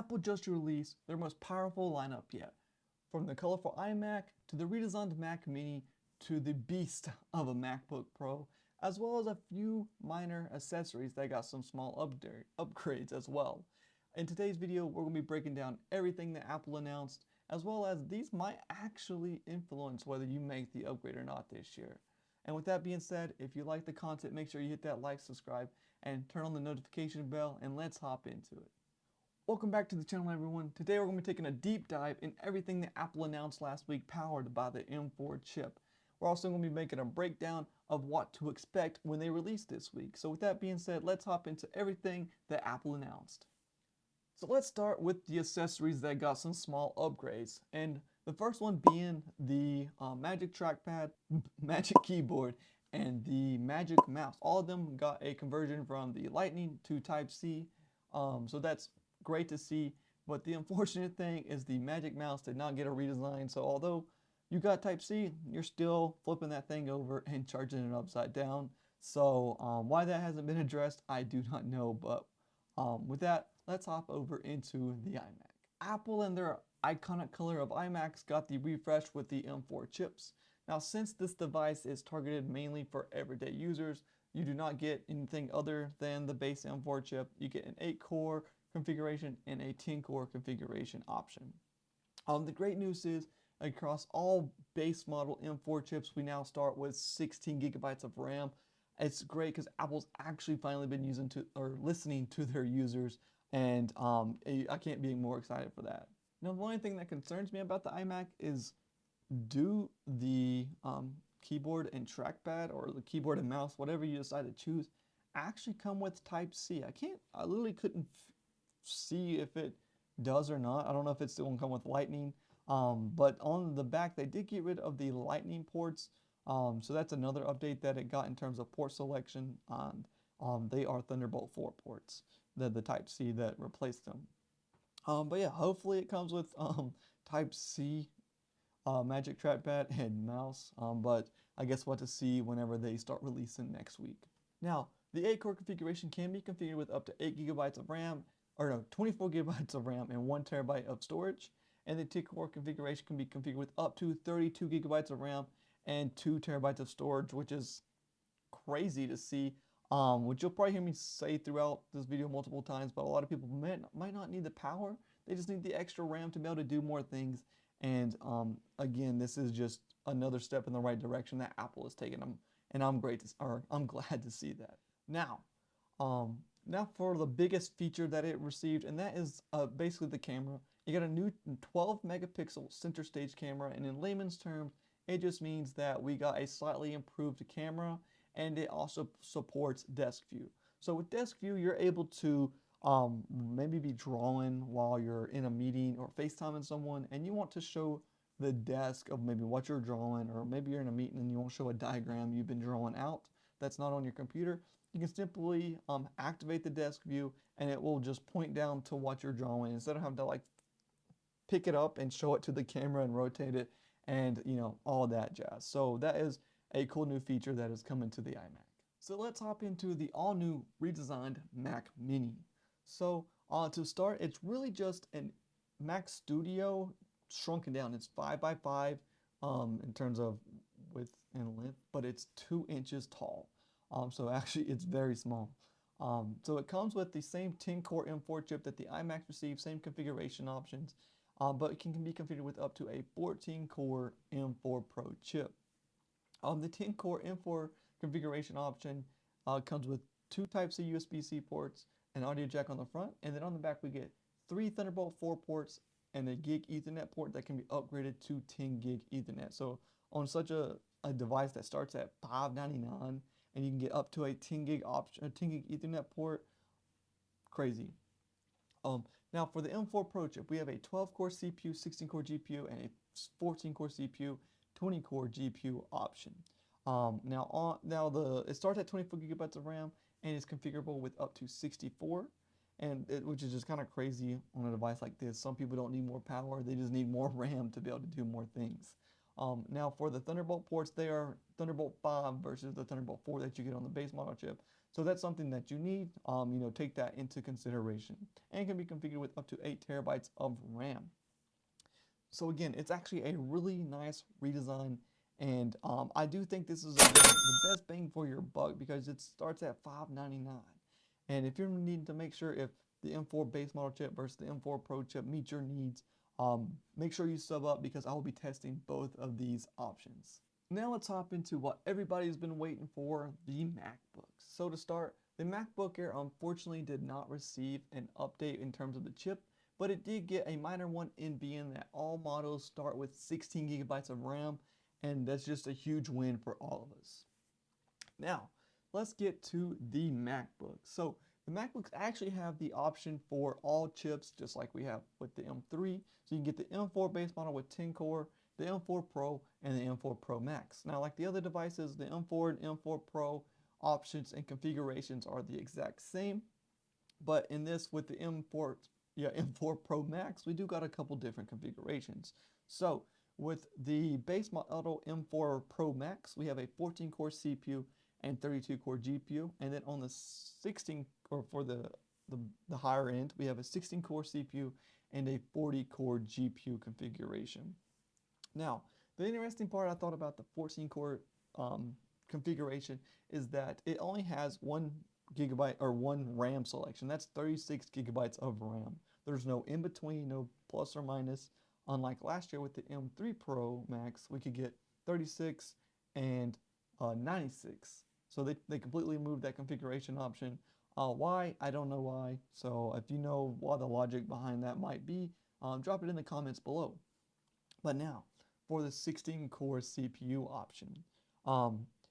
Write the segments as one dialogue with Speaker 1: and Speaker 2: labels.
Speaker 1: Apple just released their most powerful lineup yet. From the colorful iMac to the redesigned Mac Mini to the beast of a MacBook Pro, as well as a few minor accessories that got some small upgrades as well. In today's video, we're going to be breaking down everything that Apple announced, as well as these might actually influence whether you make the upgrade or not this year. And with that being said, if you like the content, make sure you hit that like, subscribe, and turn on the notification bell, and let's hop into it. Welcome back to the channel, everyone. Today we're going to be taking a deep dive in everything that Apple announced last week powered by the M4 chip. We're also going to be making a breakdown of what to expect when they release this week. So with that being said, let's hop into everything that Apple announced. So let's start with the accessories that got some small upgrades. And the first one being the Magic Trackpad, Magic Keyboard, and the Magic Mouse. All of them got a conversion from the Lightning to Type-C. So that's great to see. But the unfortunate thing is the Magic Mouse did not get a redesign. So although you got Type-C, you're still flipping that thing over and charging it upside down. So why that hasn't been addressed, I do not know. But with that, let's hop over into the iMac. Apple and their iconic color of iMac's got the refresh with the M4 chips. Now, since this device is targeted mainly for everyday users, you do not get anything other than the base M4 chip. You get an 8-core configuration and a 10-core configuration option. The great news is across all base model M4 chips, we now start with 16 gigabytes of RAM. It's great because Apple's actually finally been listening to their users, and I can't be more excited for that. Now, the only thing that concerns me about the iMac is, do the keyboard and trackpad, or the keyboard and mouse, whatever you decide to choose, actually come with Type-C? I literally couldn't see if it does or not. I don't know if it's still gonna come with Lightning, but on the back they did get rid of the Lightning ports, so that's another update that it got in terms of port selection. They are Thunderbolt 4 ports, the Type-C that replaced them. But yeah, hopefully it comes with Type-C, Magic Trackpad and mouse, but I guess we'll have to see whenever they start releasing next week. Now, the 8-core configuration can be configured with up to 8 gigabytes of RAM, 24 gigabytes of RAM and 1 terabyte of storage. And the 10-core configuration can be configured with up to 32 gigabytes of RAM and 2 terabytes of storage, which is crazy to see. Which you'll probably hear me say throughout this video multiple times, but a lot of people might not need the power. They just need the extra RAM to be able to do more things. And again, this is just another step in the right direction that Apple is taking them, and I'm glad to see that. Now for the biggest feature that it received, and that is basically the camera. You got a new 12 megapixel center stage camera, and in layman's terms, it just means that we got a slightly improved camera, and it also supports desk view. So with desk view, you're able to maybe be drawing while you're in a meeting or FaceTiming someone, and you want to show the desk of maybe what you're drawing, or maybe you're in a meeting and you want to show a diagram you've been drawing out that's not on your computer. You can simply activate the desk view, and it will just point down to what you're drawing instead of having to like pick it up and show it to the camera and rotate it and all that jazz. So that is a cool new feature that is coming to the iMac. So let's hop into the all-new redesigned Mac Mini. So to start, it's really just a Mac Studio shrunken down. It's 5x5 in terms of width and length, but it's 2 inches tall. So actually it's very small. So it comes with the same 10-core M4 chip that the iMac received, same configuration options, but it can be configured with up to a 14-core M4 Pro chip. The 10-core M4 configuration option comes with 2 Type-C USB-C ports, an audio jack on the front, and then on the back we get 3 Thunderbolt 4 ports and a gig Ethernet port that can be upgraded to 10 gig Ethernet. So on such a device that starts at $599 and you can get up to a 10 gig Ethernet port, crazy. Now for the M4 Pro chip, we have a 12-core CPU, 16-core GPU, and a 14-core CPU, 20-core GPU option. It starts at 24 gigabytes of RAM and is configurable with up to 64, which is just kind of crazy on a device like this. Some people don't need more power; they just need more RAM to be able to do more things. Now for the Thunderbolt ports, they are Thunderbolt 5 versus the Thunderbolt 4 that you get on the base model chip. So that's something that you need, take that into consideration, and can be configured with up to 8 terabytes of RAM. So again, it's actually a really nice redesign, and I do think this is the best bang for your buck because it starts at $599. And if you're needing to make sure if the M4 base model chip versus the M4 Pro chip meet your needs, make sure you sub up because I will be testing both of these options. Now let's hop into what everybody's been waiting for, the MacBooks. So to start, the MacBook Air unfortunately did not receive an update in terms of the chip, but it did get a minor one in being that all models start with 16 gigabytes of RAM, and that's just a huge win for all of us. Now, let's get to the MacBook. So the MacBooks actually have the option for all chips, just like we have with the M3. So you can get the M4 base model with 10 core, the M4 Pro, and the M4 Pro Max. Now, like the other devices, the M4 and M4 Pro options and configurations are the exact same. But in this, with the M4 Pro Max, we do got a couple different configurations. So with the base model M4 Pro Max, we have a 14-core CPU and 32-core GPU, and then on the 16 or for the higher end, we have a 16-core CPU and a 40-core GPU configuration. Now, the interesting part I thought about the 14-core configuration is that it only has 1 gigabyte or 1 RAM selection. That's 36 gigabytes of RAM. There's no in between, no plus or minus. Unlike last year with the M3 Pro Max, we could get 36 and 96. So they completely moved that configuration option. Why? I don't know why. So if you know what the logic behind that might be, drop it in the comments below. But now, for the 16-core CPU option.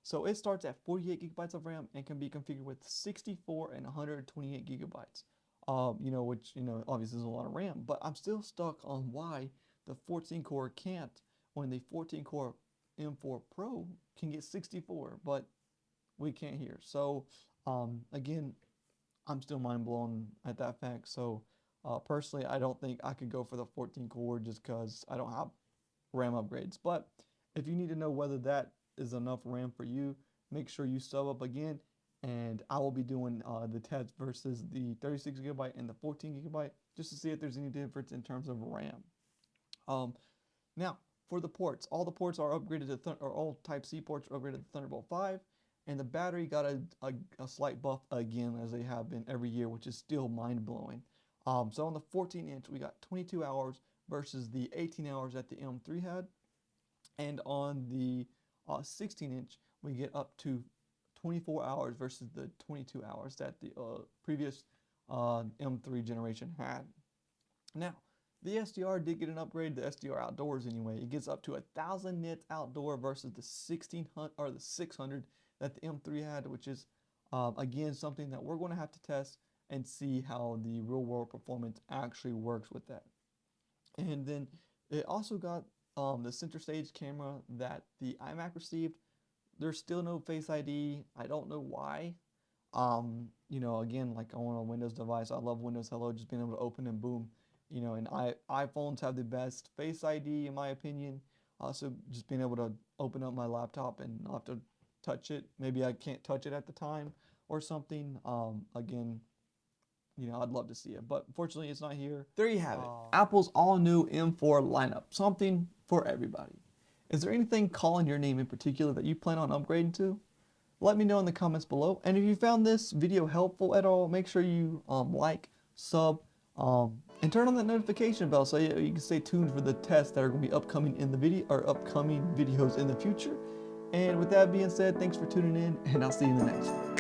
Speaker 1: So it starts at 48 gigabytes of RAM and can be configured with 64 and 128 gigabytes. Which obviously is a lot of RAM, but I'm still stuck on why the 14-core can't when the 14-core M4 Pro can get 64, but we can't here. So again, I'm still mind blown at that fact. So personally, I don't think I could go for the 14-core just because I don't have RAM upgrades. But if you need to know whether that is enough RAM for you, make sure you sub up again, and I will be doing the test versus the 36 gigabyte and the 14 gigabyte just to see if there's any difference in terms of RAM. Now, for the ports, all the ports are upgraded to or all Type-C ports are upgraded to Thunderbolt 5, and the battery got a slight buff again, as they have been every year, which is still mind-blowing. So on the 14-inch, we got 22 hours versus the 18 hours that the M3 had, and on the 16-inch, we get up to 24 hours versus the 22 hours that the previous M3 generation had. Now, the SDR did get an upgrade, the SDR outdoors anyway. It gets up to 1,000 nits outdoor versus the 1600 or the 600 that the M3 had, which is again something that we're going to have to test and see how the real world performance actually works with that. And then it also got the center stage camera that the iMac received. There's still no Face ID. I don't know why. Again, like on a Windows device, I love Windows Hello, just being able to open and boom. And iPhones have the best Face ID in my opinion. So just being able to open up my laptop and not have to touch it. Maybe I can't touch it at the time or something. Again, I'd love to see it, but unfortunately it's not here. There you have it. Apple's all new M4 lineup. Something for everybody. Is there anything calling your name in particular that you plan on upgrading to? Let me know in the comments below. And if you found this video helpful at all, make sure you like, sub, and turn on that notification bell so you can stay tuned for the tests that are going to be upcoming in the video or upcoming videos in the future. And with that being said, thanks for tuning in, and I'll see you in the next one.